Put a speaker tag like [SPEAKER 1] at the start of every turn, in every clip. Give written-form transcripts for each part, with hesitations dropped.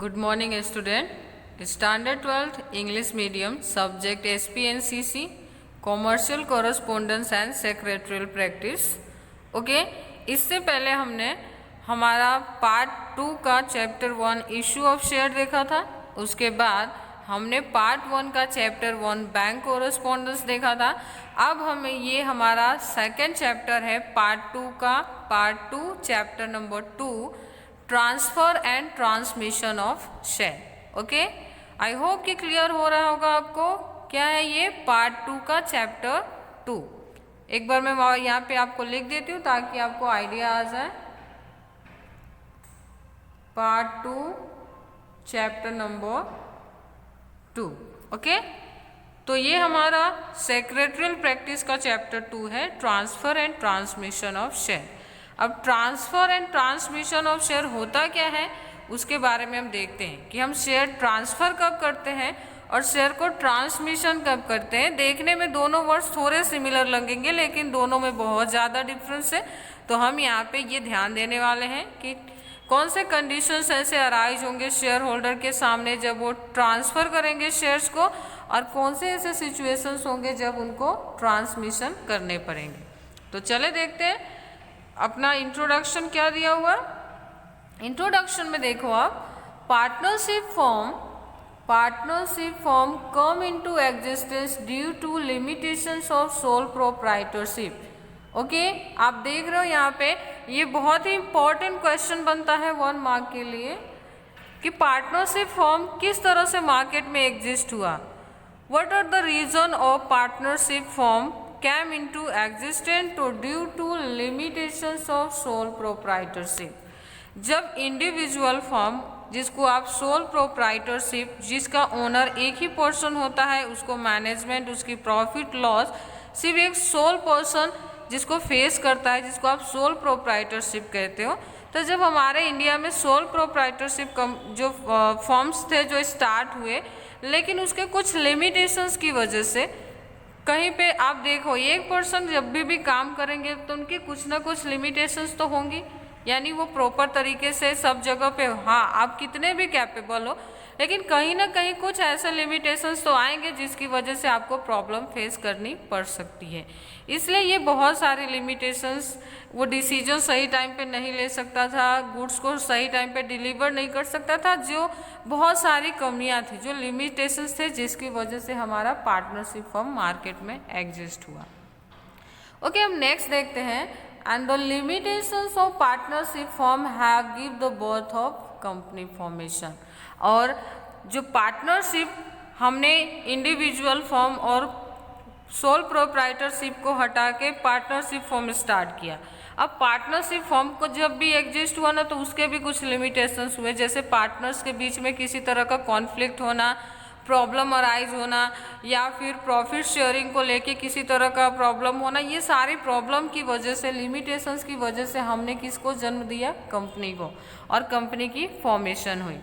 [SPEAKER 1] Good morning student. Standard 12th English Medium Subject SPNCC Commercial Correspondence and Secretarial Practice. Okay इससे पहले हमने हमारा part 2 का chapter 1 issue of share देखा था। उसके बाद हमने पार्ट 1 का चैप्टर 1 बैंक कोरस्पोंडेंस देखा था। अब हमें ये हमारा सेकेंड चैप्टर है पार्ट 2 का, part 2 chapter number 2 transfer and transmission of share. Okay, I hope कि क्लियर हो रहा होगा आपको क्या है ये पार्ट 2 का चैप्टर 2। एक बार मैं यहाँ पे आपको लिख देती हूँ ताकि आपको आइडिया आ जाए। Part 2 chapter number 2। ओके, तो ये हमारा सेक्रेटरियल प्रैक्टिस का चैप्टर 2 है, transfer and transmission of share. अब transfer and transmission of share होता क्या है उसके बारे में हम देखते हैं कि हम शेयर ट्रांसफर कब करते हैं और शेयर को ट्रांसमिशन कब करते हैं। देखने में दोनों वर्ड्स थोड़े सिमिलर लगेंगे लेकिन दोनों में बहुत ज़्यादा डिफरेंस है। तो हम यहाँ पे ये ध्यान देने वाले हैं कि कौन से कंडीशंस ऐसे अराइज होंगे शेयर होल्डर के सामने जब वो ट्रांसफ़र करेंगे शेयर्स को, और कौन से ऐसे सिचुएशंस होंगे जब उनको ट्रांसमिशन करने पड़ेंगे। तो चले देखते हैं अपना इंट्रोडक्शन क्या दिया हुआ। इंट्रोडक्शन में देखो आप, partnership form come into existence due to limitations of sole proprietorship. Okay, आप देख रहे हो यहाँ पे ये बहुत ही इंपॉर्टेंट क्वेश्चन बनता है 1 मार्क के लिए कि पार्टनरशिप फॉर्म किस तरह से मार्केट में एग्जिस्ट हुआ। What are the reason of partnership form came into existence to due to limitations of sole proprietorship। जब इंडिविजुअल फॉर्म जिसको आप सोल प्रोप्राइटरशिप, जिसका ओनर एक ही पर्सन होता है, उसको मैनेजमेंट, उसकी प्रॉफिट लॉस सिर्फ एक सोल पर्सन जिसको फेस करता है, जिसको आप सोल प्रोप्राइटरशिप कहते हो। तो जब हमारे इंडिया में सोल प्रोप्राइटरशिप जो फॉर्म्स थे जो स्टार्ट हुए, लेकिन उसके कुछ लिमिटेशंस की वजह से कहीं पे आप देखो एक पर्सन जब भी काम करेंगे तो उनकी कुछ ना कुछ लिमिटेशंस तो होंगी, यानी वो प्रॉपर तरीके से सब जगह पे, हाँ आप कितने भी कैपेबल हो लेकिन कहीं ना कहीं कुछ ऐसे लिमिटेशंस तो आएंगे जिसकी वजह से आपको प्रॉब्लम फेस करनी पड़ सकती है। इसलिए ये बहुत सारी लिमिटेशंस, वो डिसीजन सही टाइम पे नहीं ले सकता था, गुड्स को सही टाइम पे डिलीवर नहीं कर सकता था, जो बहुत सारी कमियां थी, जो लिमिटेशंस थे जिसकी वजह से हमारा पार्टनरशिप फॉर्म मार्केट में एग्जिस्ट हुआ। ओके, हम नेक्स्ट देखते हैं। And the limitations of partnership form have give the birth of company formation. और जो पार्टनरशिप हमने इंडिविजुअल फॉर्म और सोल प्रोप्राइटरशिप को हटा के पार्टनरशिप फॉर्म स्टार्ट किया। अब पार्टनरशिप फॉर्म को जब भी एग्जिस्ट हुआ ना तो उसके भी कुछ लिमिटेशंस हुए, जैसे पार्टनर्स के बीच में किसी तरह का कॉन्फ्लिक्ट होना, प्रॉब्लम अराइज होना, या फिर प्रॉफिट शेयरिंग को लेके किसी तरह का प्रॉब्लम होना। ये सारी प्रॉब्लम की वजह से, लिमिटेशंस की वजह से हमने किसको जन्म दिया, कंपनी को, और कंपनी की फॉर्मेशन हुई।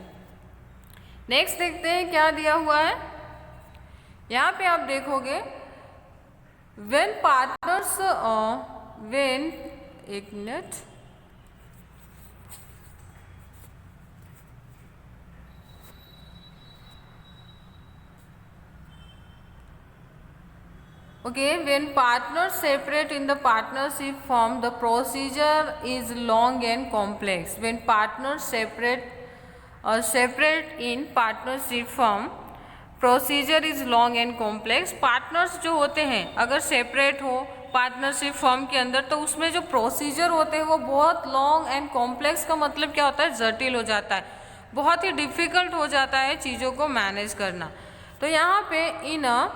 [SPEAKER 1] नेक्स्ट देखते हैं क्या दिया हुआ है। यहाँ पे आप देखोगे व्हेन पार्टनर्स एक minute, okay, when partners separate in the partnership form the procedure is long and complex। when partners separate in partnership form procedure is long and complex. Partners जो होते हैं अगर सेपरेट हो पार्टनरशिप फॉर्म के अंदर तो उसमें जो प्रोसीजर होते हैं वो बहुत लॉन्ग एंड कॉम्प्लेक्स का मतलब क्या होता है, जटिल हो जाता है, बहुत ही डिफ़िकल्ट हो जाता है चीज़ों को मैनेज करना। तो यहाँ पे in a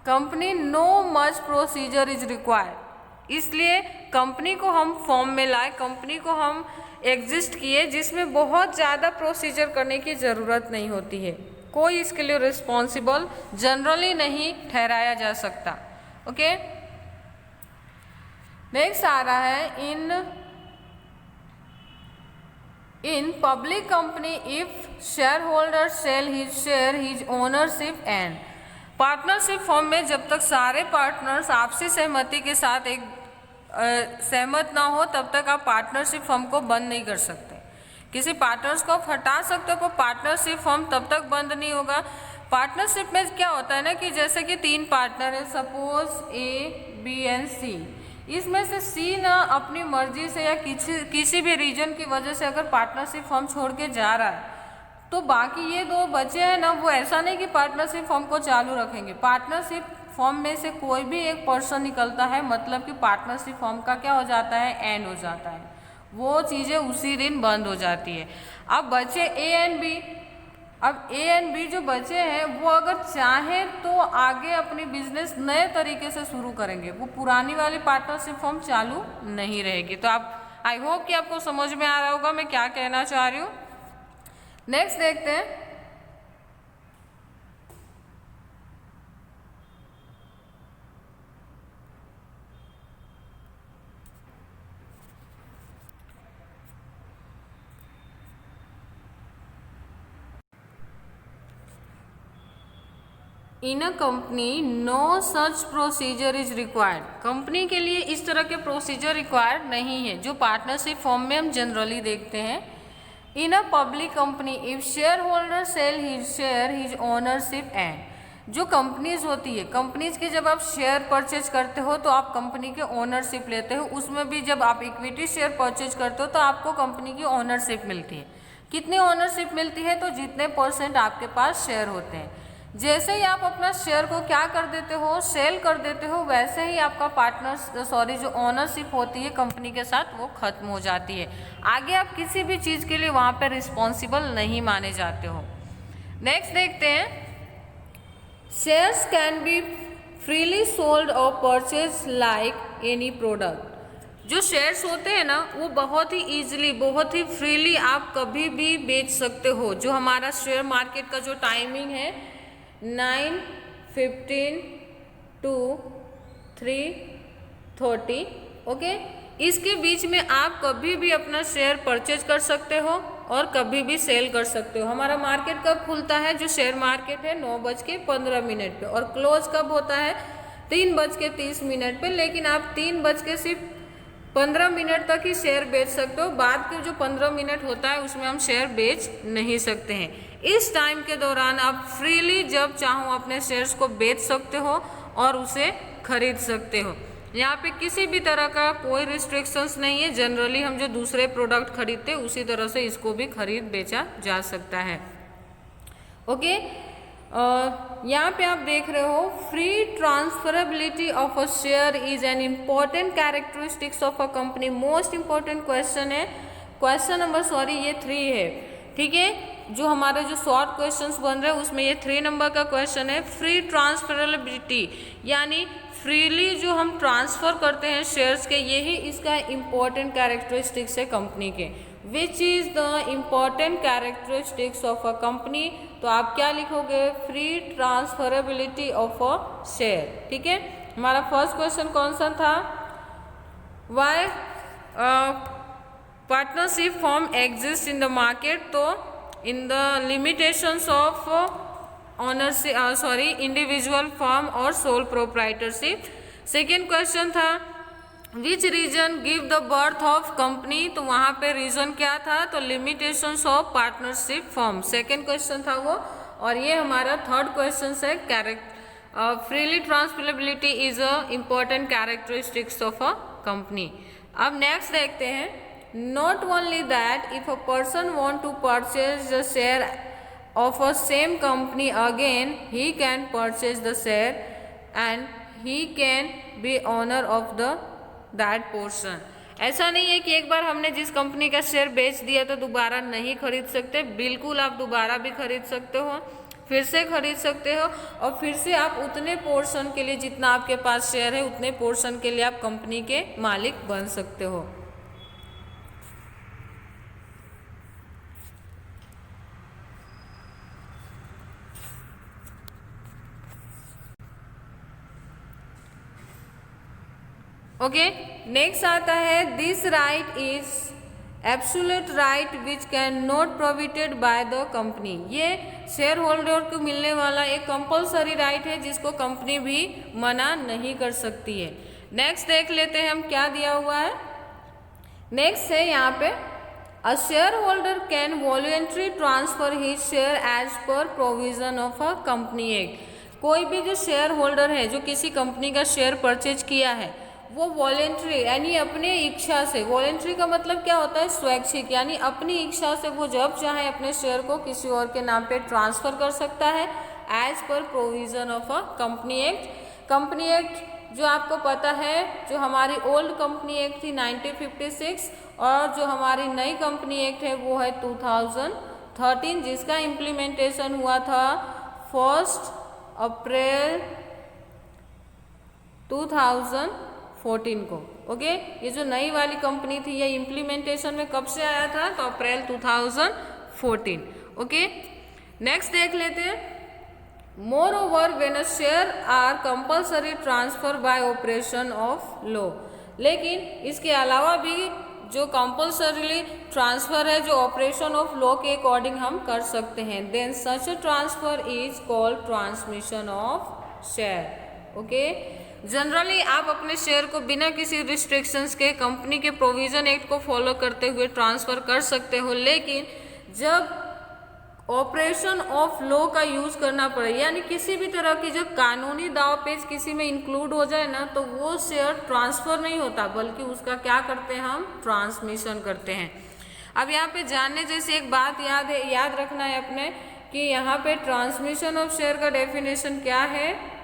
[SPEAKER 1] company no much procedure is required, इसलिए कंपनी को हम फॉर्म में लाए, कंपनी को हम एग्जिस्ट किए जिसमें बहुत ज़्यादा प्रोसीजर करने की ज़रूरत नहीं होती है, कोई इसके लिए रिस्पॉन्सिबल जनरली नहीं ठहराया जा सकता। ओके, नेक्स्ट आ रहा है in public company if shareholder sell his share his ownership and. Partnership form में जब तक सारे पार्टनर्स आपसी सहमति के साथ एक सहमत ना हो तब तक आप पार्टनरशिप फॉर्म को बंद नहीं कर सकते। किसी पार्टनर्स को आप हटा सकते हो, पर पार्टनरशिप फॉर्म तब तक बंद नहीं होगा। पार्टनरशिप में क्या होता है ना कि जैसे कि 3 पार्टनर है, suppose A, B and C। इसमें से C ना अपनी मर्जी से या किसी भी रीजन की वजह से अगर पार्टनरशिप फॉर्म छोड़ के जा रहा है, तो बाकी ये 2 बचे हैं ना, वो ऐसा नहीं कि पार्टनरशिप फॉर्म को चालू रखेंगे। पार्टनरशिप फॉर्म में से कोई भी एक पर्सन निकलता है, मतलब कि पार्टनरशिप फॉर्म का क्या हो जाता है, एंड हो जाता है, वो चीज़ें उसी दिन बंद हो जाती है। अब बचे A एंड B। अब A एंड B जो बचे हैं वो अगर चाहें तो आगे अपनी बिजनेस नए तरीके से शुरू करेंगे, वो पुरानी वाली पार्टनरशिप फॉर्म चालू नहीं रहेगी। तो आप, आई होप कि आपको समझ में आ रहा होगा मैं क्या कहना चाह रही हूँ। नेक्स्ट देखते हैं। In a company no such procedure is required. Company के लिए इस तरह के प्रोसीजर रिक्वायर्ड नहीं है जो पार्टनरशिप फॉर्म में हम जनरली देखते हैं। In a public company if shareholder sell his share his ownership end. जो कंपनीज होती है, कंपनीज के जब आप शेयर परचेज करते हो तो आप कंपनी के ओनरशिप लेते हो, उसमें भी जब आप इक्विटी शेयर परचेज करते हो तो आपको कंपनी की ओनरशिप मिलती है। कितनी ओनरशिप मिलती है, तो जितने % आपके पास शेयर होते हैं। जैसे ही आप अपना शेयर को क्या कर देते हो, सेल कर देते हो, वैसे ही आपका जो ओनरशिप होती है कंपनी के साथ वो खत्म हो जाती है। आगे आप किसी भी चीज़ के लिए वहाँ पे रिस्पॉन्सिबल नहीं माने जाते हो। नेक्स्ट देखते हैं। Shares can be freely sold और परचेज लाइक एनी प्रोडक्ट। जो शेयर्स होते हैं ना वो बहुत ही ईजिली, बहुत ही फ्रीली आप कभी भी बेच सकते हो। जो हमारा शेयर मार्केट का जो टाइमिंग है 9:15 to 3:30, ओके, इसके बीच में आप कभी भी अपना शेयर परचेज कर सकते हो और कभी भी सेल कर सकते हो। हमारा मार्केट कब खुलता है, जो शेयर मार्केट है 9:15 पे, और क्लोज कब होता है 3:30 पे। लेकिन आप 3:15 तक ही शेयर बेच सकते हो। बाद के जो 15 मिनट होता है उसमें हम शेयर बेच नहीं सकते हैं। इस टाइम के दौरान आप फ्रीली जब चाहो अपने शेयर्स को बेच सकते हो और उसे खरीद सकते हो। यहाँ पे किसी भी तरह का कोई रिस्ट्रिक्शंस नहीं है। जनरली हम जो दूसरे प्रोडक्ट खरीदते हैं उसी तरह से इसको भी खरीद बेचा जा सकता है। ओके, यहाँ पे आप देख रहे हो free transferability of a share is an important characteristics of a company. Most important question है, क्वेश्चन नंबर 3 है, ठीक है। जो हमारे जो शॉर्ट क्वेश्चंस बन रहे हैं उसमें ये 3 नंबर का क्वेश्चन है। फ्री ट्रांसफरेबिलिटी यानी फ्रीली जो हम ट्रांसफर करते हैं शेयर्स के, यही इसका इम्पॉर्टेंट कैरेक्टरिस्टिक्स है कंपनी के। Which is the important characteristics of a company, तो आप क्या लिखोगे, free transferability of a share, ठीक है। हमारा फर्स्ट क्वेश्चन कौन सा था, why partnership firm exist in the market, तो in the limitations of ownership individual firm और सोल प्रोप्राइटरशिप। सेकेंड क्वेश्चन था which reason give the birth of company, तो वहाँ पे रीजन क्या था, तो limitations of partnership firm, second question था वो। और ये हमारा थर्ड क्वेश्चन है, freely transferability is a important characteristics of a company. अब नेक्स्ट देखते हैं, not only that if a person want to purchase the share of a same company again, he can purchase the share and he can be owner of that portion। ऐसा नहीं है कि एक बार हमने जिस कंपनी का शेयर बेच दिया तो दोबारा नहीं खरीद सकते। बिल्कुल आप दोबारा भी खरीद सकते हो, फिर से खरीद सकते हो, और फिर से आप उतने पोर्शन के लिए, जितना आपके पास शेयर है उतने पोर्शन के लिए आप कंपनी के मालिक बन सकते हो। ओके, नेक्स्ट आता है this right is absolute right which can not प्रोविटेड by the company. ये शेयर होल्डर को मिलने वाला एक कंपलसरी राइट है जिसको कंपनी भी मना नहीं कर सकती है। नेक्स्ट देख लेते हैं हम क्या दिया हुआ है। नेक्स्ट है यहाँ पे A shareholder can voluntarily transfer his share as per provision of a company act. कोई भी जो शेयर होल्डर है जो किसी कंपनी का शेयर परचेज किया है वो वॉलेंट्री यानी अपने इच्छा से, वॉलेंट्री का मतलब क्या होता है, स्वैच्छिक, यानी अपनी इच्छा से वो जब चाहे अपने शेयर को किसी और के नाम पे ट्रांसफ़र कर सकता है as per provision of a company act. Company act जो आपको पता है, जो हमारी ओल्ड कंपनी एक्ट थी 1956 और जो हमारी नई कंपनी एक्ट है वो है 2013, जिसका इम्प्लीमेंटेशन हुआ था 1 अप्रैल 2014 को। ओके, ये जो नई वाली कंपनी थी ये इम्प्लीमेंटेशन में कब से आया था, तो अप्रैल 2014। ओके, नेक्स्ट देख लेते हैं। Moreover when a share are compulsory transfer by operation of law, लेकिन इसके अलावा भी जो कंपल्सरीली ट्रांसफ़र है जो ऑपरेशन ऑफ लॉ के अकॉर्डिंग हम कर सकते हैं, then such a transfer is called transmission of share. Okay, generally आप अपने शेयर को बिना किसी रिस्ट्रिक्शंस के कंपनी के प्रोविज़न एक्ट को फॉलो करते हुए ट्रांसफ़र कर सकते हो, लेकिन जब ऑपरेशन ऑफ लॉ का यूज़ करना पड़े यानी किसी भी तरह की जो कानूनी दाव पेच किसी में इंक्लूड हो जाए ना, तो वो शेयर ट्रांसफ़र नहीं होता बल्कि उसका क्या करते हैं हम, ट्रांसमिशन करते हैं। अब यहाँ पे जानने जैसी एक बात याद रखना है अपने कि यहाँ पे ट्रांसमिशन ऑफ शेयर का डेफिनेशन क्या है।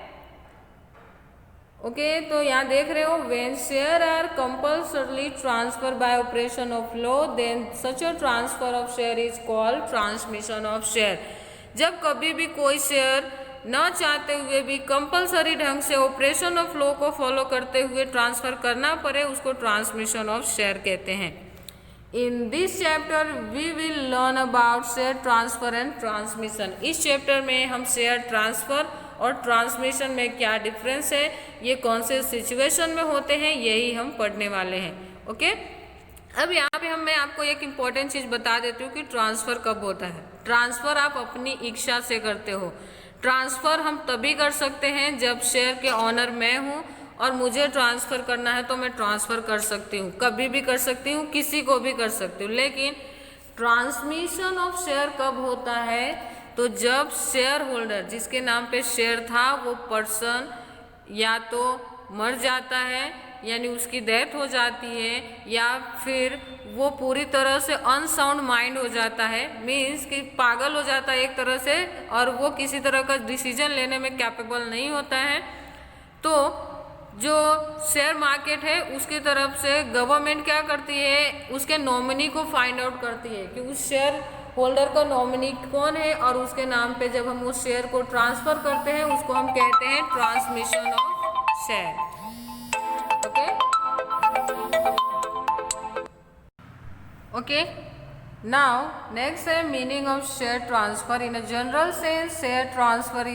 [SPEAKER 1] ओके, तो यहाँ देख रहे हो, when share are compulsorily transfer by operation of law then such a transfer of share is called transmission of share. जब कभी भी कोई शेयर न चाहते हुए भी कंपल्सरी ढंग से ऑपरेशन ऑफ लॉ को फॉलो करते हुए ट्रांसफर करना पड़े उसको ट्रांसमिशन ऑफ शेयर कहते हैं। In this chapter we will learn about share transfer and transmission. इस चैप्टर में हम शेयर ट्रांसफर और ट्रांसमिशन में क्या डिफरेंस है, ये कौन से सिचुएशन में होते हैं, यही हम पढ़ने वाले हैं। ओके, अब यहाँ पे मैं आपको एक इम्पॉर्टेंट चीज़ बता देती हूँ कि ट्रांसफ़र कब होता है। ट्रांसफ़र आप अपनी इच्छा से करते हो। ट्रांसफ़र हम तभी कर सकते हैं जब शेयर के ऑनर मैं हूँ और मुझे ट्रांसफ़र करना है तो मैं ट्रांसफ़र कर सकती हूँ, कभी भी कर सकती हूँ, किसी को भी कर सकती हूँ। लेकिन ट्रांसमिशन ऑफ शेयर कब होता है, तो जब शेयर होल्डर जिसके नाम पे शेयर था वो पर्सन या तो मर जाता है यानी उसकी डेथ हो जाती है, या फिर वो पूरी तरह से अनसाउंड माइंड हो जाता है, मीन्स कि पागल हो जाता है एक तरह से और वो किसी तरह का डिसीजन लेने में कैपेबल नहीं होता है, तो जो शेयर मार्केट है उसकी तरफ से गवर्नमेंट क्या करती है, उसके नॉमिनी को फाइंड आउट करती है कि उस शेयर होल्डर का नॉमिनी कौन है और उसके नाम पे जब हम उस शेयर को ट्रांसफ़र करते हैं उसको हम कहते हैं transmission of share. Okay okay, now next है meaning of share transfer. In a general sense share transfer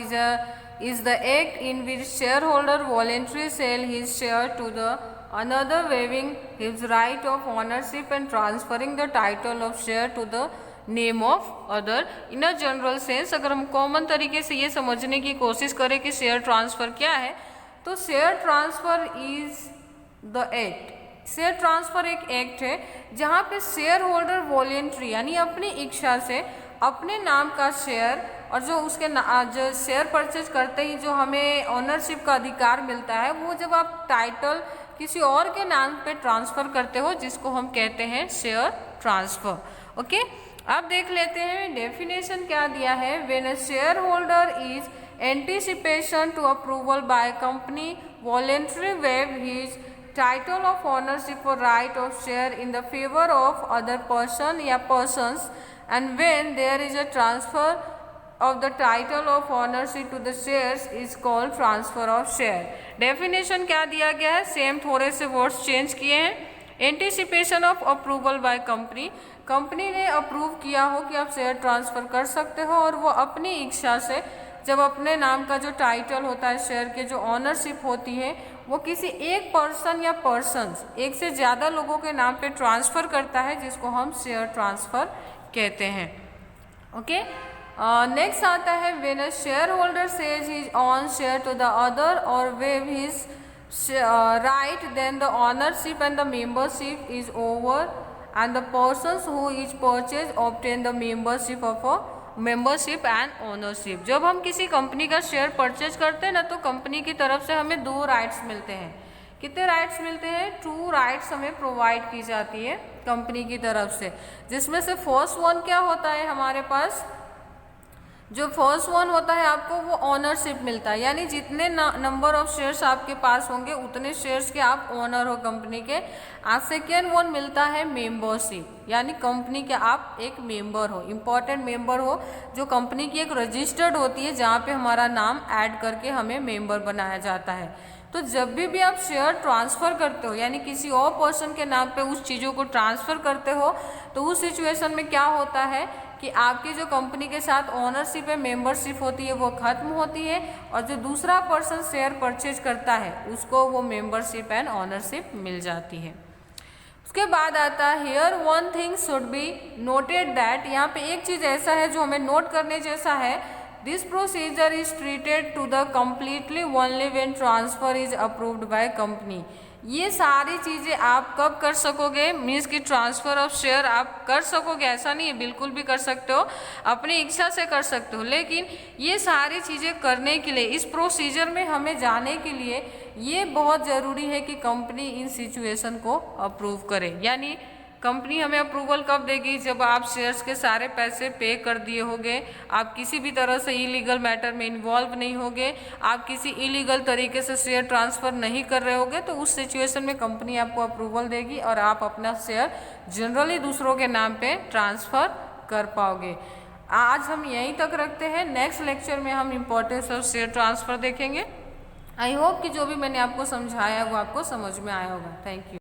[SPEAKER 1] is the act in which shareholder voluntarily sell his share to the another, waiving his right of ownership and transferring the title of share to the name of other. In a general sense अगर हम common तरीके से ये समझने की कोशिश करें कि शेयर ट्रांसफ़र क्या है, तो share transfer is the act. Share transfer एक एक्ट है जहाँ पे शेयर होल्डर वॉलेंट्री यानी अपनी इच्छा से अपने नाम का शेयर और जो उसके जो शेयर परचेज करते ही जो हमें ऑनरशिप का अधिकार मिलता है वो जब आप टाइटल किसी और के नाम पे ट्रांसफ़र करते हो जिसको हम कहते हैं शेयर ट्रांसफ़र। ओके, अब देख लेते हैं डेफिनेशन क्या दिया है। When a shareholder is anticipation to approval by company voluntary waive his title of ownership और right of share in the favour of other person या persons and when there is a transfer of the title of ownership to the shares is called transfer of share। Definition क्या दिया गया है, same थोड़े से words change किए हैं। Anticipation of approval by company, company ने अप्रूव किया हो कि आप शेयर ट्रांसफ़र कर सकते हो और वो अपनी इच्छा से जब अपने नाम का जो टाइटल होता है शेयर के जो ऑनरशिप होती है वो किसी एक पर्सन या पर्सन्स एक से ज़्यादा लोगों के नाम पे ट्रांसफ़र करता है जिसको हम शेयर ट्रांसफ़र कहते हैं। ओके, नेक्स्ट आता है व्हेन अ शेयर होल्डर सेज his own share to the other और waive his right then the ownership and the membership is over and the persons who each purchase obtain the membership and ownership। जब हम किसी company का share purchase करते हैं ना तो company की तरफ से हमें 2 राइट्स मिलते हैं। कितने राइट्स मिलते हैं? 2 राइट्स हमें प्रोवाइड की जाती है कंपनी की तरफ से, जिसमें से फर्स्ट वन क्या होता है हमारे पास? जो फर्स्ट वन होता है आपको वो ऑनरशिप मिलता है, यानी जितने नंबर ऑफ शेयर्स आपके पास होंगे उतने शेयर्स के आप ओनर हो कंपनी के। आज सेकेंड वन मिलता है मेंबरशिप, यानी कंपनी के आप एक मेंबर हो, इम्पॉर्टेंट मेंबर हो, जो कंपनी की एक रजिस्टर्ड होती है जहाँ पे हमारा नाम ऐड करके हमें मेंबर बनाया जाता है। तो जब भी आप शेयर ट्रांसफ़र करते हो, यानी किसी और पर्सन के नाम पे उस चीज़ों को ट्रांसफ़र करते हो, तो उस सिचुएशन में क्या होता है कि आपकी जो कंपनी के साथ ओनरशिप है, मेंबरशिप होती है, वो खत्म होती है, और जो दूसरा पर्सन शेयर परचेज करता है उसको वो मेंबरशिप एंड ओनरशिप मिल जाती है। उसके बाद आता है here one thing should be noted that, यहाँ पे एक चीज़ ऐसा है जो हमें नोट करने जैसा है। This procedure is treated to the completely only when transfer is approved by company. ये सारी चीज़ें आप कब कर सकोगे? मीन्स कि ट्रांसफ़र ऑफ शेयर आप कर सकोगे, ऐसा नहीं है, बिल्कुल भी कर सकते हो, अपनी इच्छा से कर सकते हो, लेकिन ये सारी चीज़ें करने के लिए, इस प्रोसीजर में हमें जाने के लिए ये बहुत ज़रूरी है कि कंपनी इन सिचुएशन को अप्रूव करे। यानी कंपनी हमें अप्रूवल कब देगी? जब आप शेयर्स के सारे पैसे पे कर दिए होगे, आप किसी भी तरह से इलीगल मैटर में इन्वॉल्व नहीं होगे, आप किसी इलीगल तरीके से शेयर ट्रांसफ़र नहीं कर रहे होगे, तो उस सिचुएशन में कंपनी आपको अप्रूवल देगी और आप अपना शेयर जनरली दूसरों के नाम पे ट्रांसफ़र कर पाओगे। आज हम यहीं तक रखते हैं, नेक्स्ट लेक्चर में हम इम्पोर्टेंस ऑफ शेयर ट्रांसफ़र देखेंगे। आई होप कि जो भी मैंने आपको समझाया वो आपको समझ में आया होगा। Thank you.